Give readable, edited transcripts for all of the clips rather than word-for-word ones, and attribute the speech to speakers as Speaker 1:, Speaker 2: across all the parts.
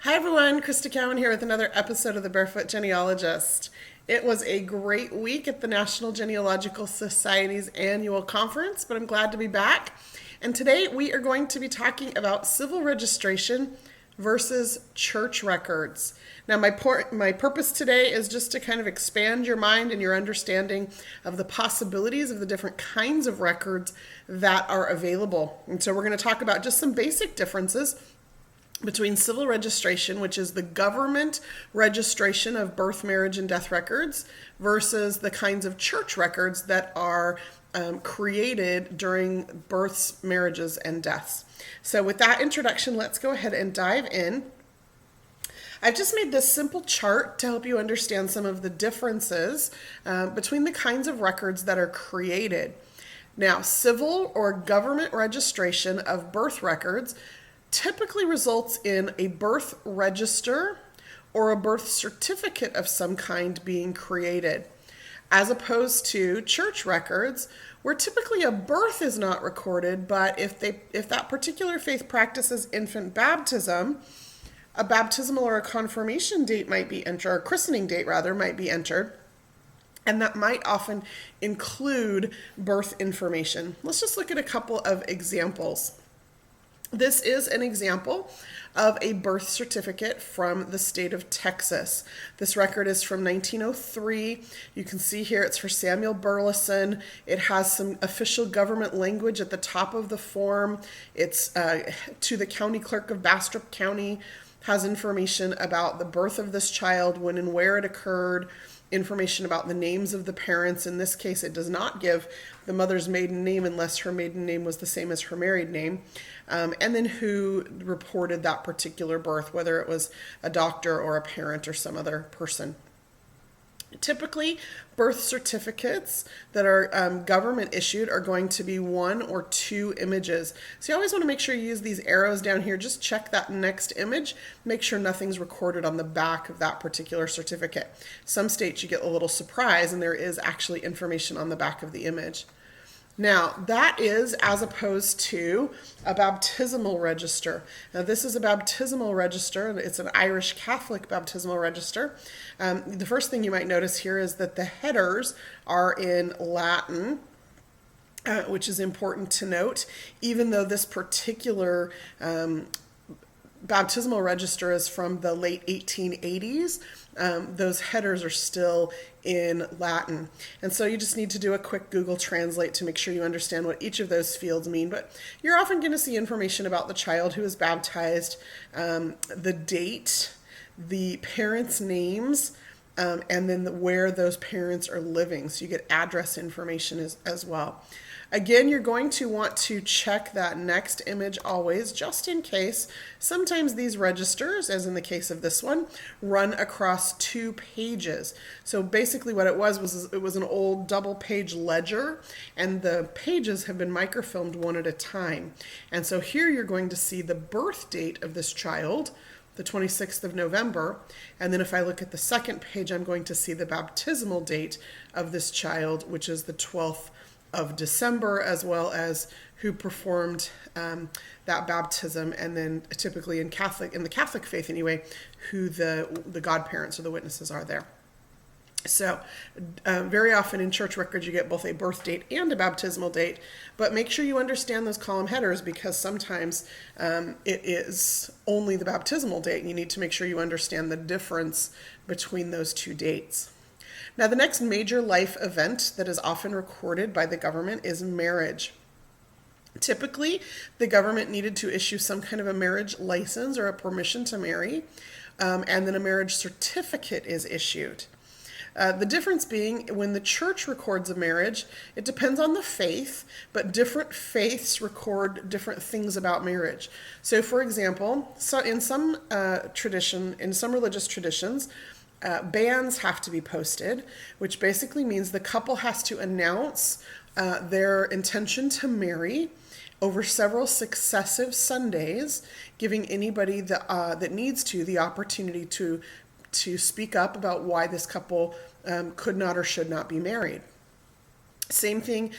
Speaker 1: Hi everyone, Crista Cowan here with another episode of the Barefoot Genealogist. It was a great week at the National Genealogical Society's annual conference, but I'm glad to be back. And today we are going to be talking about civil registration versus church records. Now, my purpose today is just to kind of expand your mind and your understanding of the possibilities of the different kinds of records that are available. And so we're going to talk about just some basic differences between civil registration, which is the government registration of birth, marriage, and death records, versus the kinds of church records that are created during births, marriages, and deaths. So with that introduction, let's go ahead and dive in. I've just made this simple chart to help you understand some of the differences between the kinds of records that are created. Now, civil or government registration of birth records typically results in a birth register or a birth certificate of some kind being created, as opposed to church records, where typically a birth is not recorded, but if that particular faith practices infant baptism, a baptismal or a confirmation date might be entered, or a christening date rather, might be entered. And that might often include birth information. Let's just look at a couple of examples. This is an example of a birth certificate from the state of Texas. This record is from 1903. You can see here it's for Samuel Burleson. It has some official government language at the top of the form. It's to the county clerk of Bastrop County, has information about the birth of this child, when and where it occurred, information about the names of the parents. In this case, it does not give the mother's maiden name unless her maiden name was the same as her married name, and then who reported that particular birth, whether it was a doctor or a parent or some other person. Typically, birth certificates that are government issued are going to be one or two images. So you always want to make sure you use these arrows down here. Just check that next image. Make sure nothing's recorded on the back of that particular certificate. Some states you get a little surprise and there is actually information on the back of the image. Now, that is as opposed to a baptismal register. Now, this is a baptismal register, and it's an Irish Catholic baptismal register. The first thing you might notice here is that the headers are in Latin, which is important to note, even though this particular baptismal register is from the late 1880s. Those headers are still in Latin. And so you just need to do a quick Google Translate to make sure you understand what each of those fields mean. But you're often going to see information about the child who is baptized, the date, the parents' names, and then where those parents are living. So you get address information as well. Again, you're going to want to check that next image always, just in case. Sometimes these registers, as in the case of this one, run across two pages. So basically what it was it was an old double page ledger, and the pages have been microfilmed one at a time. And so here you're going to see the birth date of this child, the 26th of November. And then if I look at the second page, I'm going to see the baptismal date of this child, which is the 12th of December, as well as who performed that baptism, and then typically in the Catholic faith anyway, who the godparents or the witnesses are there. So very often in church records you get both a birth date and a baptismal date, but make sure you understand those column headers, because sometimes it is only the baptismal date, and you need to make sure you understand the difference between those two dates. Now, the next major life event that is often recorded by the government is marriage. Typically, the government needed to issue some kind of a marriage license or a permission to marry, and then a marriage certificate is issued. The difference being, when the church records a marriage, it depends on the faith, but different faiths record different things about marriage. So, for example, in some religious traditions, bans have to be posted, which basically means the couple has to announce their intention to marry over several successive Sundays, giving anybody that needs to the opportunity to speak up about why this couple could not or should not be married. Same thing,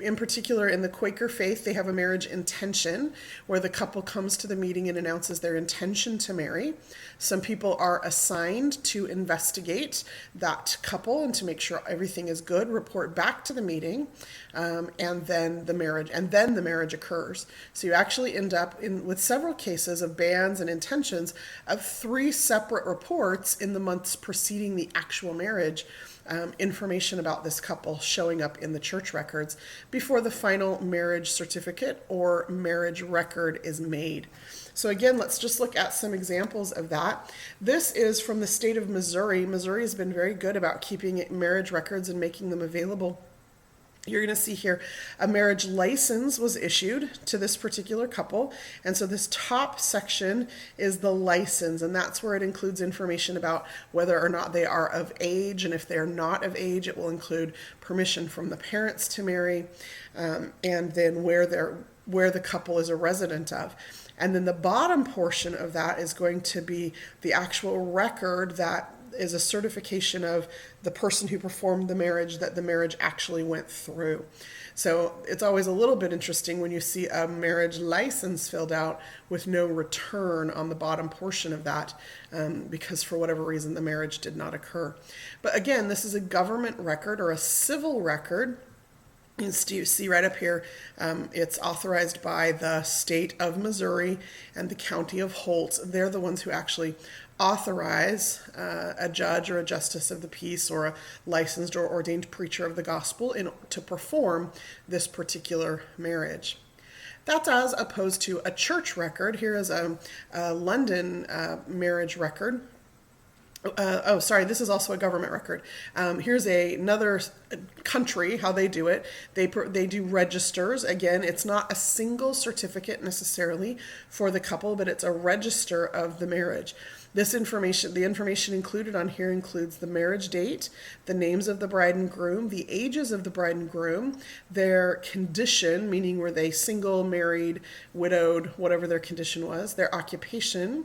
Speaker 1: in particular in the Quaker faith, they have a marriage intention where the couple comes to the meeting and announces their intention to marry. Some people are assigned to investigate that couple and to make sure everything is good, report back to the meeting, and then the marriage occurs. So you actually end up with several cases of bans and intentions of 3 separate reports in the months preceding the actual marriage. Information about this couple showing up in the church records before the final marriage certificate or marriage record is made. So again, let's just look at some examples of that. This is from the state of Missouri. Missouri has been very good about keeping marriage records and making them available. You're going to see here a marriage license was issued to this particular couple. And so this top section is the license, and that's where it includes information about whether or not they are of age. And if they're not of age, it will include permission from the parents to marry, and then where the couple is a resident of. And then the bottom portion of that is going to be the actual record that is a certification of the person who performed the marriage, that the marriage actually went through. So it's always a little bit interesting when you see a marriage license filled out with no return on the bottom portion of that, because for whatever reason the marriage did not occur. But again, this is a government record or a civil record. You see right up here, it's authorized by the state of Missouri and the county of Holt. They're the ones who actually authorize a judge or a justice of the peace or a licensed or ordained preacher of the gospel to perform this particular marriage. That's as opposed to a church record. Here is a London marriage record. This is also a government record. Here's another country, how they do it. They do registers. Again, it's not a single certificate necessarily for the couple, but it's a register of the marriage. The information included on here includes the marriage date, the names of the bride and groom, the ages of the bride and groom, their condition, meaning were they single, married, widowed, whatever their condition was, their occupation,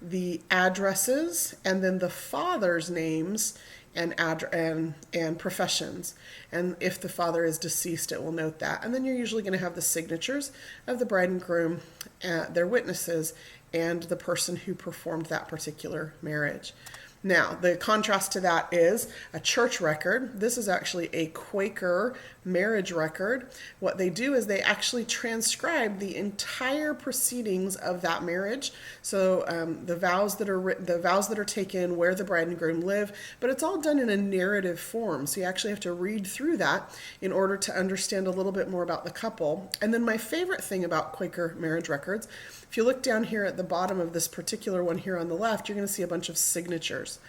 Speaker 1: the addresses, and then the father's names and professions. And if the father is deceased, it will note that. And then you're usually going to have the signatures of the bride and groom, their witnesses, and the person who performed that particular marriage. Now, the contrast to that is a church record. This is actually a Quaker marriage record. What they do is they actually transcribe the entire proceedings of that marriage. So the vows that are taken, where the bride and groom live, but it's all done in a narrative form. So you actually have to read through that in order to understand a little bit more about the couple. And then my favorite thing about Quaker marriage records, if you look down here at the bottom of this particular one here on the left, you're going to see a bunch of signatures.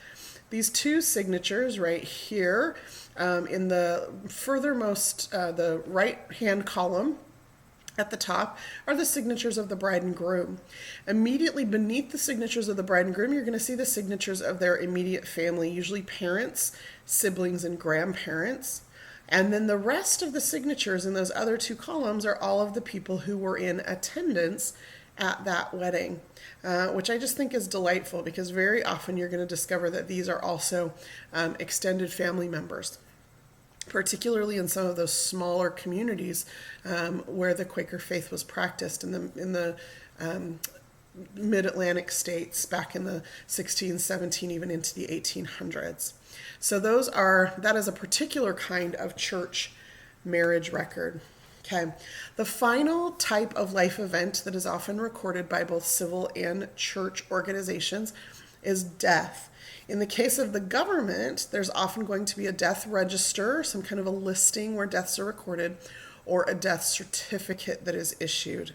Speaker 1: These 2 signatures right here in the furthermost, the right-hand column at the top are the signatures of the bride and groom. Immediately beneath the signatures of the bride and groom, you're going to see the signatures of their immediate family, usually parents, siblings, and grandparents. And then the rest of the signatures in those other 2 columns are all of the people who were in attendance at that wedding, which I just think is delightful because very often you're going to discover that these are also extended family members, particularly in some of those smaller communities where the Quaker faith was practiced in the mid-Atlantic states back in the 16, 17, even into the 1800s. So that is a particular kind of church marriage record. Okay. The final type of life event that is often recorded by both civil and church organizations is death. In the case of the government, there's often going to be a death register, some kind of a listing where deaths are recorded, or a death certificate that is issued.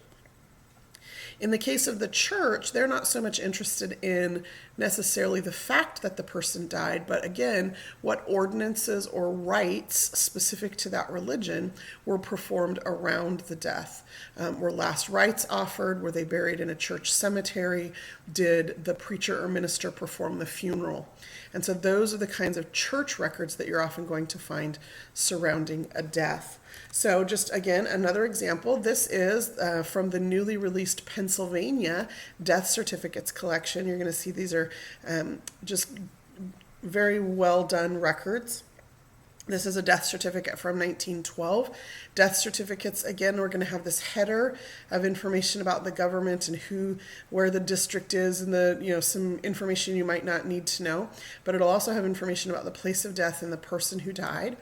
Speaker 1: In the case of the church, they're not so much interested in necessarily the fact that the person died, but again, what ordinances or rites specific to that religion were performed around the death. Were last rites offered? Were they buried in a church cemetery? Did the preacher or minister perform the funeral? And so those are the kinds of church records that you're often going to find surrounding a death. So just again, another example. This is from the newly released Pennsylvania death certificates collection. You're going to see these are just very well done records. This is a death certificate from 1912. Death certificates, again, we're going to have this header of information about the government and where the district is, and some information you might not need to know. But it'll also have information about the place of death and the person who died.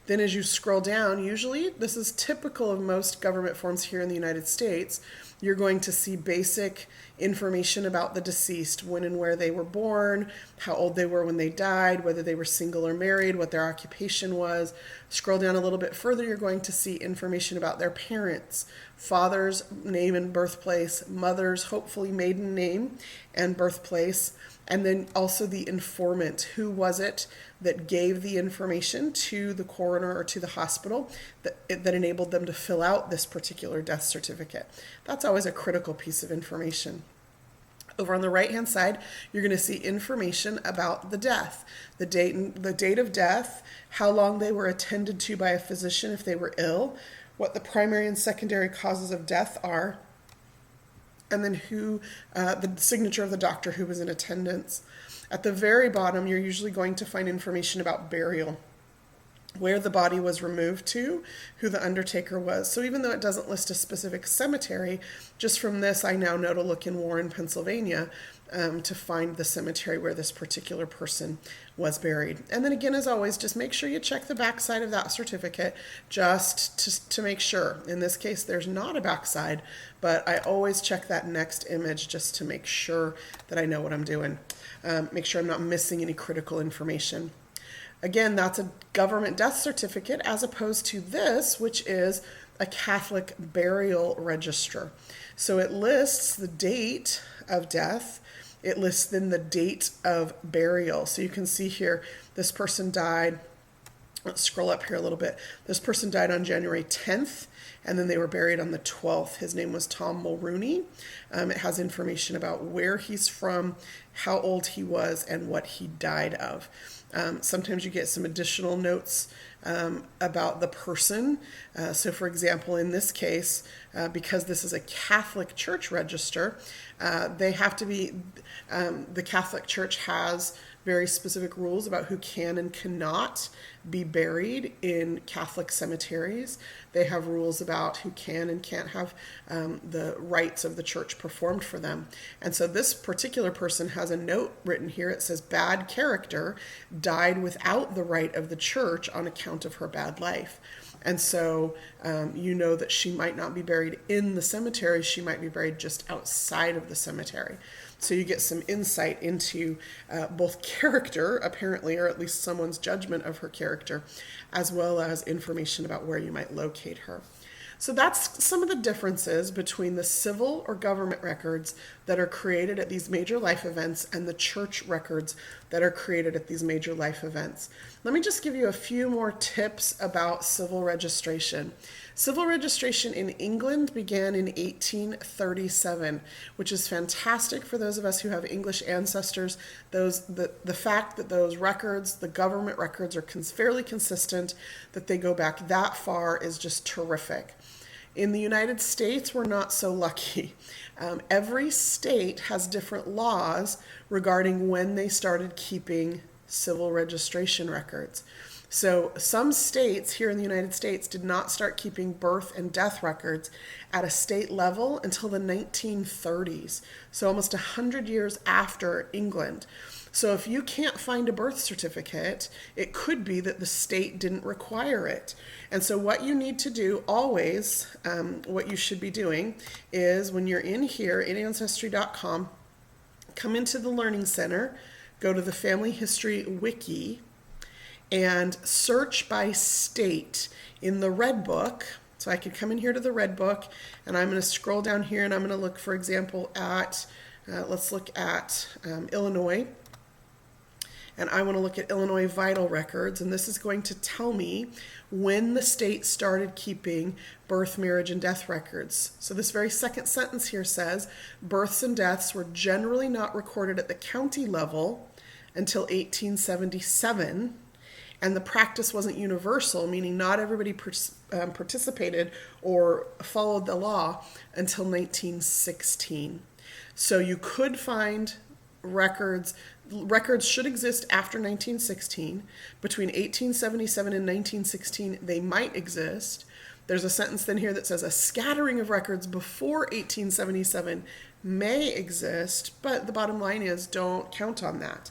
Speaker 1: Then as you scroll down, usually this is typical of most government forms here in the United States, you're going to see basic information about the deceased, when and where they were born, how old they were when they died, whether they were single or married, what their occupation was. Scroll down a little bit further, you're going to see information about their parents, father's name and birthplace, mother's hopefully maiden name and birthplace, and then also the informant. Who was it that gave the information to the coroner or to the hospital that enabled them to fill out this particular death certificate? That's always a critical piece of information. Over on the right-hand side, you're going to see information about the death, the date of death, how long they were attended to by a physician if they were ill, what the primary and secondary causes of death are, and then the signature of the doctor who was in attendance. At the very bottom, you're usually going to find information about burial, where the body was removed to, who the undertaker was. So even though it doesn't list a specific cemetery, just from this, I now know to look in Warren, Pennsylvania, to find the cemetery where this particular person was buried. And then again, as always, just make sure you check the backside of that certificate just to make sure. In this case, there's not a backside, but I always check that next image just to make sure that I know what I'm doing. Make sure I'm not missing any critical information. Again, that's a government death certificate as opposed to this, which is a Catholic burial register. So it lists the date of death. It lists then the date of burial. So you can see here, this person died. Let's scroll up here a little bit. This person died on January 10th, and then they were buried on the 12th. His name was Tom Mulrooney. It has information about where he's from, how old he was, and what he died of. Sometimes you get some additional notes about the person. So for example, in this case, because this is a Catholic church register, they have to be, the Catholic Church has very specific rules about who can and cannot be buried in Catholic cemeteries. They have rules about who can and can't have the rites of the church performed for them. And so this particular person has a note written here. It says, bad character, died without the rite of the church on account of her bad life. And so you know that she might not be buried in the cemetery. She might be buried just outside of the cemetery. So you get some insight into both character, apparently, or at least someone's judgment of her character, as well as information about where you might locate her. So that's some of the differences between the civil or government records that are created at these major life events and the church records that are created at these major life events. Let me just give you a few more tips about civil registration. Civil registration in England began in 1837, which is fantastic for those of us who have English ancestors. The fact that those records, the government records, are fairly consistent, that they go back that far, is just terrific. In the United States, we're not so lucky. Every state has different laws regarding when they started keeping civil registration records. So some states here in the United States did not start keeping birth and death records at a state level until the 1930s, so almost 100 years after England. So if you can't find a birth certificate, it could be that the state didn't require it. And so what you need to do always, what you should be doing is when you're in here in Ancestry.com, come into the Learning Center, go to the Family History Wiki, and search by state in the Red Book. So I could come in here to the Red Book, and I'm going to scroll down here, and I'm going to look, for example, at, let's look at Illinois. And I want to look at Illinois vital records, and this is going to tell me when the state started keeping birth, marriage, and death records. So this very second sentence here says, births and deaths were generally not recorded at the county level until 1877, and the practice wasn't universal, meaning not everybody participated or followed the law until 1916. So you could find records should exist after 1916. Between 1877 and 1916, they might exist. There's a sentence then here that says a scattering of records before 1877 may exist, but the bottom line is don't count on that.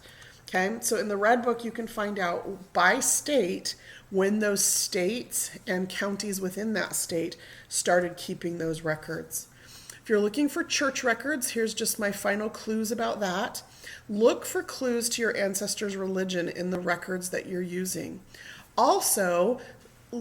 Speaker 1: Okay, so in the Red Book, you can find out by state when those states and counties within that state started keeping those records. If you're looking for church records, here's just my final clues about that. Look for clues to your ancestors' religion in the records that you're using. Also,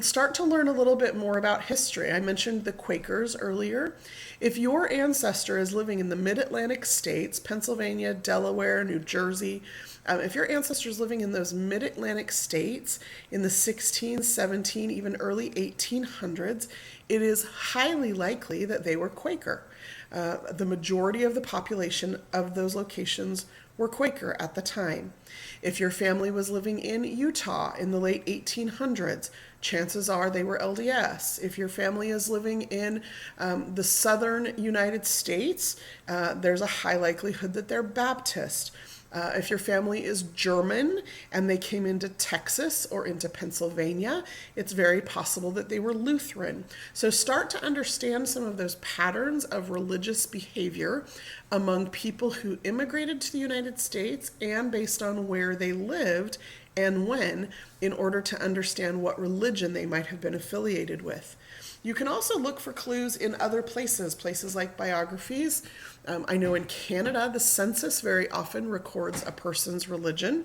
Speaker 1: start to learn a little bit more about history. I mentioned the Quakers earlier. If your ancestor is living in the mid-Atlantic states, Pennsylvania, Delaware, New Jersey, if your ancestor is living in those mid-Atlantic states in the 16, 17, even early 1800s, it is highly likely that they were Quaker. The majority of the population of those locations were Quaker at the time. If your family was living in Utah in the late 1800s, chances are they were LDS. If your family is living in the southern United States, there's a high likelihood that they're Baptist. If your family is German and they came into Texas or into Pennsylvania, it's very possible that they were Lutheran. So start to understand some of those patterns of religious behavior among people who immigrated to the United States and based on where they lived and when, in order to understand what religion they might have been affiliated with. You can also look for clues in other places like biographies. I know in Canada, the census very often records a person's religion.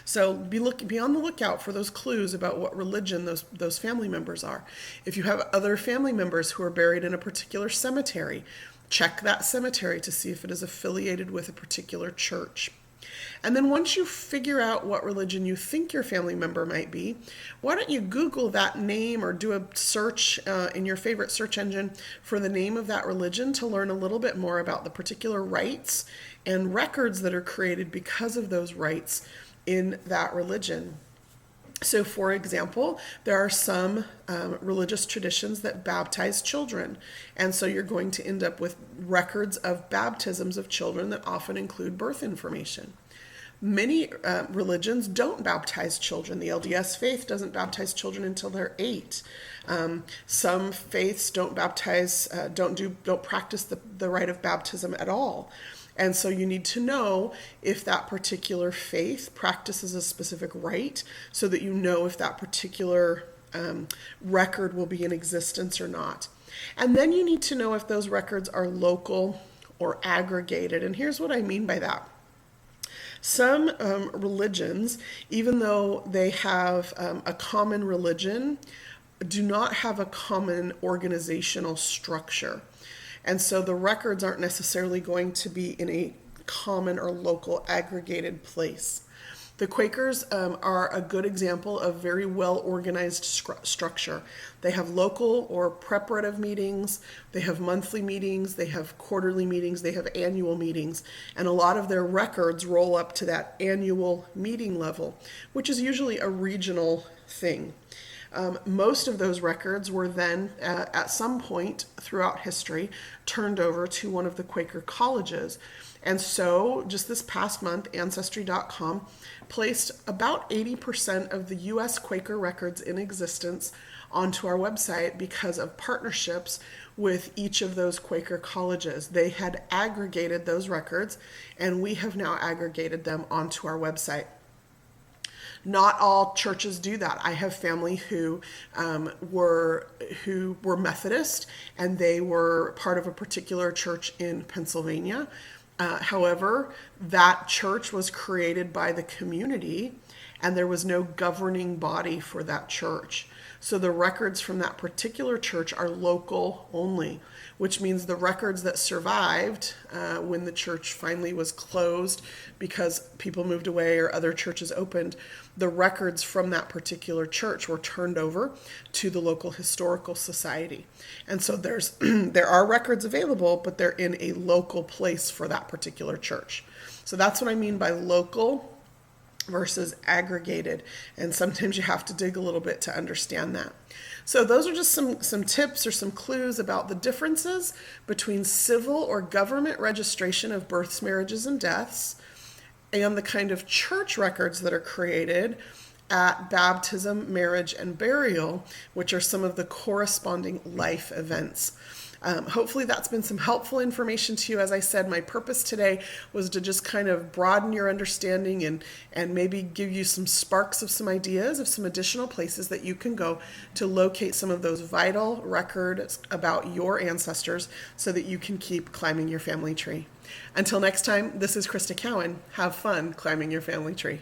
Speaker 1: So be on the lookout for those clues about what religion those family members are. If you have other family members who are buried in a particular cemetery, check that cemetery to see if it is affiliated with a particular church. And then once you figure out what religion you think your family member might be, why don't you Google that name or do a search in your favorite search engine for the name of that religion to learn a little bit more about the particular rites and records that are created because of those rites in that religion. So, for example, there are some religious traditions that baptize children. And so you're going to end up with records of baptisms of children that often include birth information. Many religions don't baptize children. The LDS faith doesn't baptize children until they're 8. Some faiths don't practice the rite of baptism at all. And so you need to know if that particular faith practices a specific rite so that you know if that particular record will be in existence or not. And then you need to know if those records are local or aggregated. And here's what I mean by that. Some religions, even though they have a common religion, do not have a common organizational structure. And so the records aren't necessarily going to be in a common or local aggregated place. The Quakers are a good example of very well organized structure. They have local or preparative meetings, they have monthly meetings, they have quarterly meetings, they have annual meetings, and a lot of their records roll up to that annual meeting level, which is usually a regional thing. Most of those records were then, at some point throughout history, turned over to one of the Quaker colleges. And so, just this past month, Ancestry.com placed about 80% of the U.S. Quaker records in existence onto our website because of partnerships with each of those Quaker colleges. They had aggregated those records, and we have now aggregated them onto our website. Not all churches do that. I have family who were Methodist, and they were part of a particular church in Pennsylvania. However, that church was created by the community, and there was no governing body for that church. So the records from that particular church are local only, which means the records that survived when the church finally was closed because people moved away or other churches opened, the records from that particular church were turned over to the local historical society. And so there are records available, but they're in a local place for that particular church. So that's what I mean by local versus aggregated. And sometimes you have to dig a little bit to understand that. So those are just some tips or some clues about the differences between civil or government registration of births, marriages, and deaths, and the kind of church records that are created at baptism, marriage, and burial, which are some of the corresponding life events. Hopefully that's been some helpful information to you. As I said, my purpose today was to just kind of broaden your understanding and maybe give you some sparks of some ideas of some additional places that you can go to locate some of those vital records about your ancestors so that you can keep climbing your family tree. Until next time, this is Crista Cowan. Have fun climbing your family tree.